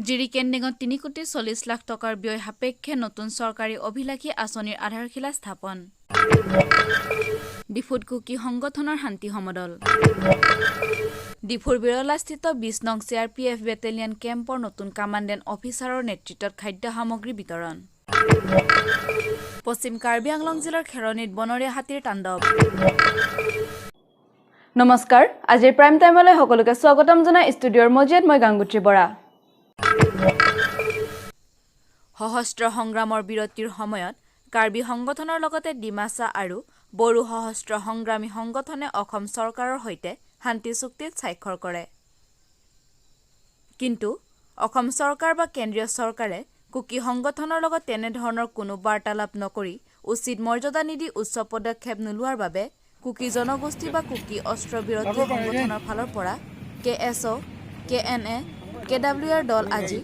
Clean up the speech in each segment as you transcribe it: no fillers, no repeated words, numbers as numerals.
জিৰিকেন্দিঙত ৩,৪০,০০,০০০ টকাৰ ব্যয় সাপেক্ষে নতুন চৰকাৰী অভিলাষী আঁচনিৰ আধাৰশিলা স্থাপন। ডিফুত কুকি সংগঠনৰ শান্তি সমদল। ডিফুৰ বিৰলাস্থিত ২০ নং CRPF বেটেলিয়ন কেম্পৰ নতুন কামাণ্ডেণ্ট অফিচাৰৰ নেতৃত্বত খাদ্য সামগ্ৰী বিতৰণ। পশ্চিম কাৰ্বি আংলং জিলাৰ খেৰণীত বনৰীয়া হাতীৰ তাণ্ডৱ। নমস্কাৰ, আজিৰ প্ৰাইম টাইমলৈ সকলোকে স্বাগতম জনাই ষ্টুডিঅ'ৰ মজিয়াত মই গাংগুত্ৰী বৰা। সশস্ত্ৰ সংগ্ৰামৰ বিৰতিৰ সময়ত কাৰ্বি সংগঠনৰ লগতে ডিমাছা আৰু বড়ো সশস্ত্ৰ সংগ্ৰামী সংগঠনে অসম চৰকাৰৰ সৈতে শান্তি চুক্তিত স্বাক্ষৰ কৰে। কিন্তু অসম চৰকাৰ বা কেন্দ্ৰীয় চৰকাৰে কুকি সংগঠনৰ লগত তেনেধৰণৰ কোনো বাৰ্তালাপ নকৰি উচিত মৰ্যাদা নিদি উচ্চ পদক্ষেপ নোলোৱাৰ বাবে কুকি জনগোষ্ঠী বা কুকি অস্ত্ৰ বিৰতি সংগঠনৰ ফালৰ পৰা KSO, KNA, KWR দল আজি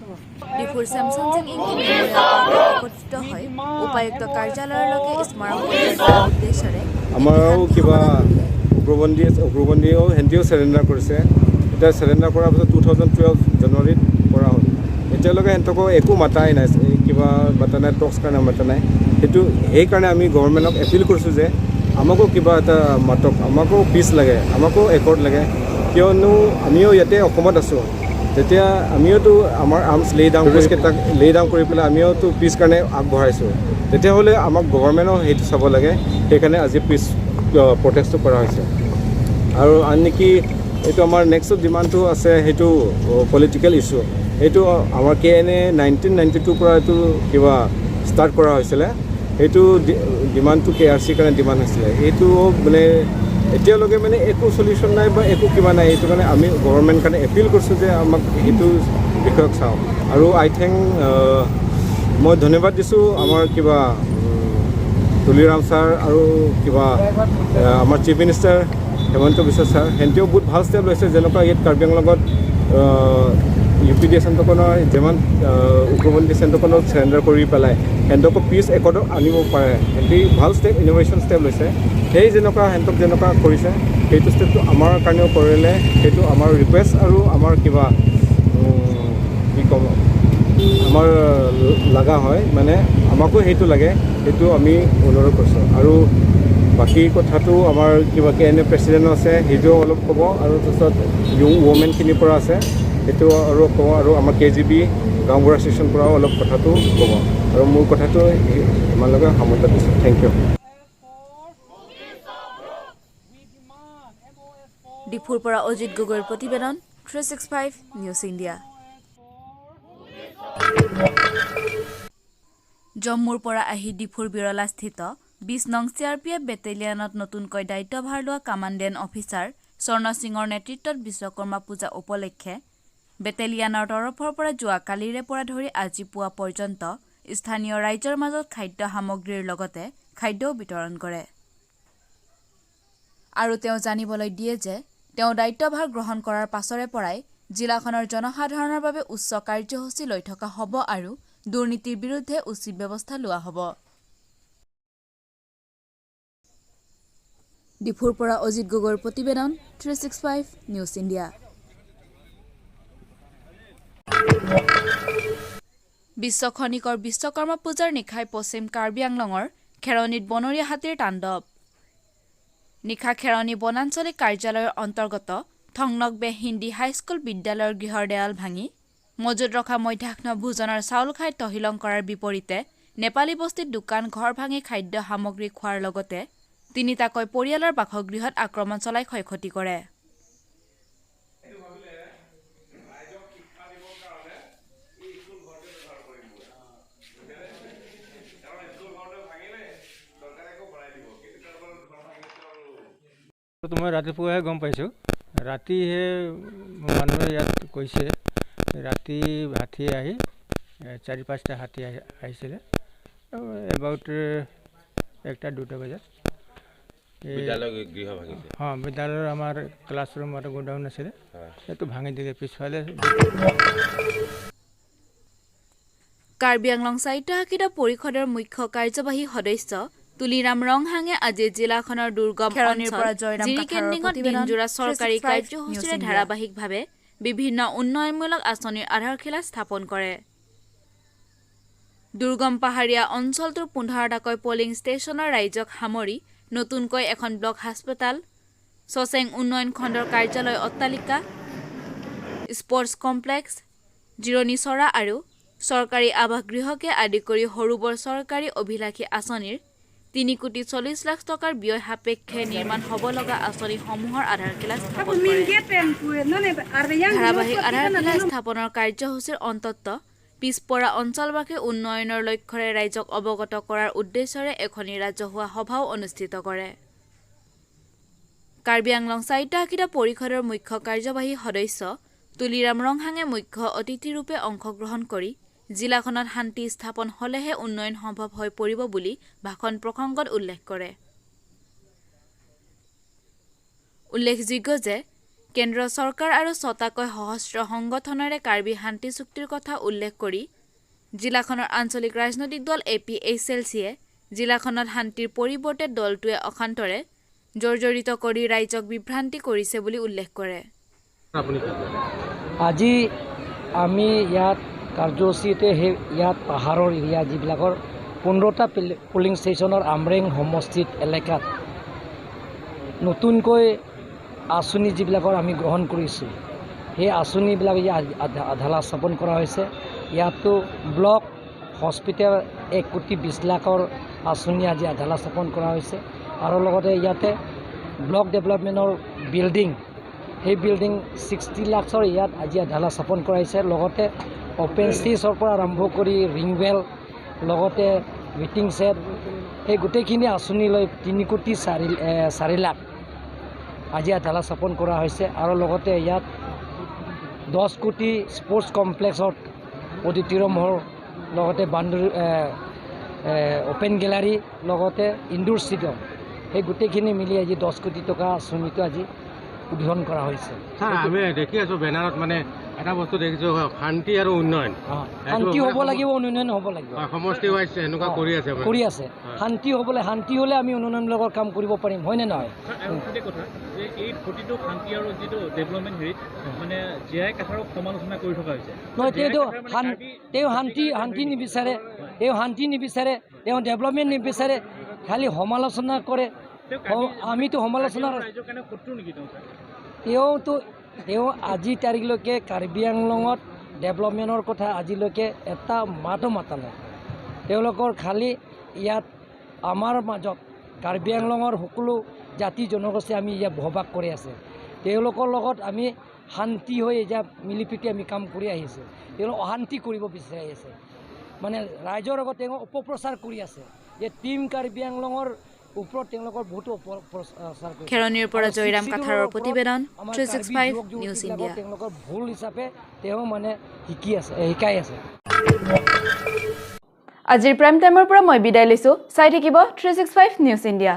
ডিফুৰ ছেমছানজিং একত্ৰিত হৈ উপায়ুক্ত কাৰ্যালয়লৈকে স্মাৰক উদ্দেশ্যৰে আমাৰো কিবা উগ্ৰপন্থীও হেণ্টিও চেৰেণ্ডাৰ কৰিছে। এতিয়া চেৰেণ্ডাৰ কৰাৰ পিছত 2012 জানুৱাৰীত কৰা হ'ল। এতিয়ালৈকে সিহঁতকো একো মাতাই নাই, কিবা মাতা নাই, টক্স কাৰণে মাতা নাই। সেইকাৰণে আমি গভৰ্ণমেণ্টক এপিল কৰিছোঁ যে আমাকো কিবা এটা মাতক, আমাকো পিচ লাগে, আমাকো একৰ্ড লাগে। কিয়নো আমিও ইয়াতে অসমত আছোঁ, তেতিয়া আমিওতো আমাৰ আৰ্মছ লে ডাউন কৰি পেলাই আমিওতো পিচ কাৰণে আগবঢ়াইছোঁ। তেতিয়াহ'লে আমাক গভৰ্ণমেণ্টও সেইটো চাব লাগে। সেইকাৰণে আজি পিচ প্ৰটেষ্টটো কৰা হৈছে। আৰু আনকি এইটো আমাৰ নেক্সট ডিমাণ্ডটো আছে, সেইটো পলিটিকেল ইছ্যু। এইটো আমাৰ KNA 1992 পৰা এইটো কিবা ষ্টাৰ্ট কৰা হৈছিলে। সেইটো ডিমাণ্ডটো KRCৰ কাৰণে ডিমাণ্ড হৈছিলে। সেইটো মানে এতিয়ালৈকে মানে একো চলিউশ্যন নাই বা একো কিবা নাই। সেইটো কাৰণে আমি গভৰ্ণমেণ্ট কাৰণে এপিল কৰিছোঁ যে আমাক সেইটো বিষয়ক চাওঁ। আৰু আই থিংক মই ধন্যবাদ দিছোঁ আমাৰ কিবা তুলিৰাম ছাৰ আৰু কিবা আমাৰ চিফ মিনিষ্টাৰ হেমন্ত বিশ্ব ছাৰ, সিহঁতেও বহুত ভাল ষ্টেপ লৈছে। যেনেকুৱা ইয়াত কাৰ্বি আংলঙত UPD চেণ্টাৰখনৰ যিমান উগ্ৰপন্থী চেণ্টাৰখনক চেৰেণ্ডাৰ কৰি পেলাই সিহঁতকো পিচ একৰ্ডত আনিব পাৰে। সিহঁতে ভাল ষ্টেপ, ইন'ভেশ্যন ষ্টেপ লৈছে। সেই সিহঁতক যেনেকুৱা কৰিছে সেইটো ষ্টেপটো আমাৰ কাৰণেও কৰিলে সেইটো আমাৰ ৰিকুৱেষ্ট আৰু আমাৰ কিবা কি ক'ম, আমাৰ লগা হয়, মানে আমাকো সেইটো লাগে, সেইটো আমি অনুৰোধ কৰিছোঁ। আৰু বাকী কথাটো আমাৰ কিবা KNA প্ৰেচিডেণ্টো আছে, সেইটোও অলপ ক'ব। আৰু তাৰপিছত য়ং ৱমেনখিনিৰ পৰা আছে, সেইটো আৰু ক'ব। আৰু আমাৰ KGB গাঁওবুঢ়া ষ্টেচনৰ পৰাও অলপ কথাটো ক'ব। আৰু মোৰ কথাটো ইমানলৈকে সামৰণি দিছোঁ। Thank you. ডিফুৰ পৰা অজিত গগৈৰ প্ৰতিবেদন, 365 নিউজ ইণ্ডিয়া। জম্মুৰ পৰা আহি ডিফুৰ বিৰলাস্থিত ২০ নং CRPF বেটেলিয়নত নতুনকৈ দায়িত্বভাৰ লোৱা কামাণ্ডেণ্ট অফিচাৰ স্বৰ্ণ সিঙৰ নেতৃত্বত বিশ্বকৰ্মা পূজা উপলক্ষে বেটেলিয়নৰ তৰফৰ পৰা যোৱা কালিৰে পৰা ধৰি আজি পুৱা পৰ্যন্ত স্থানীয় ৰাইজৰ মাজত খাদ্য সামগ্ৰীৰ লগতে খাদ্যও বিতৰণ কৰে। আৰু তেওঁ জানিবলৈ দিয়ে যে তেওঁ দায়িত্বভাৰ গ্ৰহণ কৰাৰ পাছৰে পৰাই জিলাখনৰ জনসাধাৰণৰ বাবে উচ্চ কাৰ্যসূচী লৈ থকা হ'ব আৰু দুৰ্নীতিৰ বিৰুদ্ধে উচিত ব্যৱস্থা লোৱা হ'ব। ডিফুৰ পৰা অজিত গগৈৰ প্ৰতিবেদন, 365 নিউজ ইণ্ডিয়া। বিশ্ব খনিকৰ বিশ্বকৰ্মা পূজাৰ নিশাই পশ্চিম কাৰ্বি আংলঙৰ খেৰণীত বনৰীয়া হাতীৰ তাণ্ডৱ। নিশা খেৰণী বনাঞ্চলিক কাৰ্যালয়ৰ অন্তৰ্গত থংনকবে হিন্দী হাইস্কুল বিদ্যালয়ৰ গৃহৰ দেৱাল ভাঙি মজুত ৰখা মধ্যাহ্ন ভোজনৰ চাউল খাই তহিলং কৰাৰ বিপৰীতে নেপালী বস্তিত দোকান ঘৰ ভাঙি খাদ্য সামগ্ৰী খোৱাৰ লগতে তিনিটাকৈ পৰিয়ালৰ বাসগৃহত আক্ৰমণ চলাই ক্ষয়ক্ষতি কৰে। মই ৰাতিপুৱাহে গম পাইছোঁ। ৰাতিহে মানুহে ইয়াত কৈছে, ৰাতি হাতী আহি 4-5টা হাতী আহিছিলে এবাউট 1-2টা বজাত। বিদ্যালয়ৰ আমাৰ ক্লাছৰুম এটা গোডাউন আছিলে, সেইটো ভাঙি দিলে পিছফালে। কাৰ্বি আংলং সাহিত্য শাখিত পৰিষদৰ মুখ্য কাৰ্যবাহী সদস্য তুলিৰাম ৰংহাঙে আজি জিলাখনৰ দুৰ্গম অঞ্চল জিৰিকেন্দিঙত দিনজোৰা চৰকাৰী কাৰ্যসূচীৰে ধাৰাবাহিকভাৱে বিভিন্ন উন্নয়নমূলক আঁচনিৰ আধাৰশিলা স্থাপন কৰে। দুৰ্গম পাহাৰীয়া অঞ্চলটোৰ 15টাকৈ পলিং ষ্টেচনৰ ৰাইজক সামৰি নতুনকৈ এখন ব্লক হাস্পতাল, ছচেং উন্নয়ন খণ্ডৰ কাৰ্যালয় অট্টালিকা, স্পৰ্টছ কমপ্লেক্স, জিৰণি চৰা আৰু চৰকাৰী আৱাসগৃহকে আদি কৰি সৰু বৰ চৰকাৰী অভিলাষী আঁচনিৰ 3,40,00,000 টকাৰ ব্যয় সাপেক্ষে নিৰ্মাণ হ'ব লগা আঁচনিসমূহৰ আধাৰশিলা স্থাপন কৰে। ধাৰাবাহিক আধাৰশিলা স্থাপনৰ কাৰ্যসূচীৰ অন্তত পিছপৰা অঞ্চলবাসীৰ উন্নয়নৰ লক্ষ্যৰে ৰাইজক অৱগত কৰাৰ উদ্দেশ্যৰে এখনি ৰাজহুৱা সভাও অনুষ্ঠিত কৰে। কাৰ্বি আংলং চাৰিটাকিটা পৰিষদৰ মুখ্য কাৰ্যবাহী সদস্য তুলিৰাম ৰংহাঙে মুখ্য অতিথিৰূপে অংশগ্ৰহণ কৰি জিলাখনত শান্তি স্থাপন হ'লেহে উন্নয়ন সম্ভৱ হৈ পৰিব বুলি ভাষণ প্ৰসংগত উল্লেখ কৰে। উল্লেখযোগ্য যে কেন্দ্ৰ চৰকাৰ আৰু 6টাকৈ সশস্ত্ৰ সংগঠনেৰে কাৰ্বি শান্তি চুক্তিৰ কথা উল্লেখ কৰি জিলাখনৰ আঞ্চলিক ৰাজনৈতিক দল APHLCয়ে জিলাখনত শান্তিৰ পৰিৱৰ্তে দলটোৱে অশান্তৰে জৰ্জৰিত কৰি ৰাইজক বিভ্ৰান্তি কৰিছে বুলি উল্লেখ কৰে। আজি আমি ইয়াত কাৰ্যসূচীতে ইয়াত পাহাৰৰ এৰিয়া যিবিলাকৰ 15টা পলিং ষ্টেচনৰ আমৰেং সমষ্টিত এলেকাত নতুনকৈ আঁচনি যিবিলাকৰ আমি গ্ৰহণ কৰিছোঁ, সেই আঁচনিবিলাক আধালা স্থাপন কৰা হৈছে। ইয়াতো ব্লক হস্পিটেল 1,20,00,000 আঁচনি আজি আধালা স্থাপন কৰা হৈছে আৰু লগতে ইয়াতে ব্লক ডেভেলপমেণ্টৰ বিল্ডিং, সেই বিল্ডিং 60 লাখৰ ইয়াত আজি আধালা স্থাপন কৰা হৈছে। লগতে অপেন ষ্টেজৰ পৰা আৰম্ভ কৰি ৰিংৱেল, লগতে ৱেটিং ছেট, সেই গোটেইখিনি আঁচনি লৈ 3,04,00,000 আজি আধালা স্থাপন কৰা হৈছে। আৰু লগতে ইয়াত 10 কোটি স্পৰ্টছ কমপ্লেক্সত অডিটৰিয়ামৰ লগতে অপেন গেলাৰী, লগতে ইনডোৰ ষ্টেডিয়াম, সেই গোটেইখিনি মিলি আজি 10 কোটি টকা আঁচনিটো আজি উদ্বোধন কৰা হৈছে। আমি দেখি আছোঁ বেনাৰত মানে এটা বস্তু দেখিছোঁ, শান্তি আৰু উন্নয়ন। শান্তি হ'ব লাগিব, উন্নয়ন হ'ব লাগিব। সমষ্টি ৱাইজ এনেকুৱা কৰি আছে। শান্তি হ'লে আমি উন্নয়নমূলকৰ কাম কৰিব পাৰিম, হয়নে নহয়? এই প্ৰতিটো শান্তি আৰু যিটো ডেভেলপমেণ্ট হেৰিত মানে জীয়াই কাঠাৰক সমালোচনা কৰি থকা হৈছে। নহয়, তেওঁ শান্তি নিবিচাৰে, তেওঁ ডেভেলপমেণ্ট নিবিচাৰে, খালি সমালোচনা কৰে। আমিতো সমালোচনা, তেওঁ আজি তাৰিখলৈকে কাৰ্বি আংলঙত ডেভেলপমেণ্টৰ কথা আজিলৈকে এটা মাতো মাতা নাই। তেওঁলোকৰ খালি ইয়াত আমাৰ মাজত কাৰ্বি আংলঙৰ সকলো জাতি জনগোষ্ঠী আমি ইয়াত বসবাস কৰি আছে। তেওঁলোকৰ লগত আমি শান্তি হৈ এতিয়া মিলিপ্ৰীতি আমি কাম কৰি আহিছোঁ। তেওঁলোক অশান্তি কৰিব বিচাৰি আছে, মানে ৰাইজৰ লগত তেওঁ অপপ্ৰচাৰ কৰি আছে যে টিম কাৰ্বি আংলঙৰ ওপৰত তেওঁলোকৰ বহুতো অপপ্ৰচাৰ কৰে। খেৰণীৰ পৰা জয়ৰাম কাঠাৰৰ প্ৰতিবেদন, 365 নিউজ ইণ্ডিয়া। তেওঁলোকৰ ভুল হিচাপে তেওঁ মানে শিকাই আছে। আজিৰ প্ৰাইম টাইমৰ পৰা মই বিদায় লৈছোঁ। চাই থাকিব 365 নিউজ ইণ্ডিয়া।